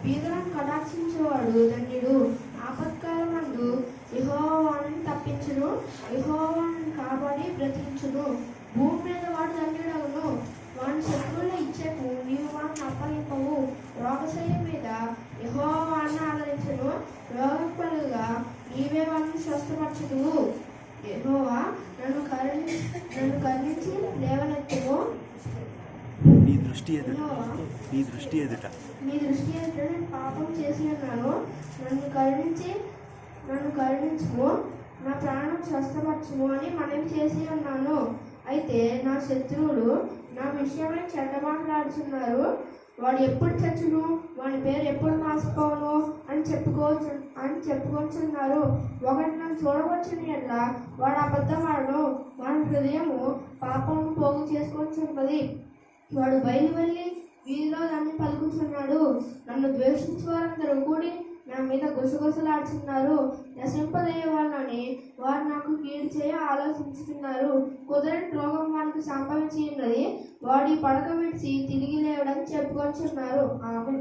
బీదలను కటాక్షించేవాడు ధన్యుడు. ఆపత్కాలమందు యెహోవాను తప్పించును, యెహోవాను కాపాడి బ్రతికించును. భూమి మీద వాడు ధన్యుడగును. వాని శత్రువుల ఇచ్చేకు నీవు వాడిని అప్పగింపవు. రోగశయ్య మీద యెహోవాను ఆదరించును, రోగపలుగా నీవే వాడిని స్వస్థపరచుదువు. యెహోవా నన్ను కరుణించి లేవనెత్తుము. నీ దృష్టి ఎదుట నేను పాపం చేసి ఉన్నాను. నన్ను కరుణించుము, నా ప్రాణం స్వస్థపరచుము అని మనం చేసి ఉన్నాను. అయితే నా శత్రువులు నా విషయమై చెడ్డ మాట్లాడుతున్నారు. వాడు ఎప్పుడు చచ్చును, వాడి పేరు ఎప్పుడు మాసిపోను అని చెప్పుకొచ్చున్నారు. ఒకటి నన్ను చూడవచ్చుని ఎట్లా వాడు అబద్ధమాడను. వాడి హృదయము పాపము పోగు చేసుకొచ్చున్నది. వాడు బయలు వెళ్ళి వీధిలో దాన్ని పలుకుతున్నాడు. నన్ను ద్వేషించే వారందరూ కూడి నా మీద గుసగుసలాడుతున్నారు. నశింపదయ్యే వాళ్ళని వారు నాకు కీడు చేయ ఆలోచించుతున్నారు. కుదరని రోగం వానికి సంభవించి ఉన్నది. వాడి పడక విడిచి తిరిగి లేవడని చెప్పుకొచ్చున్నారు. ఆమె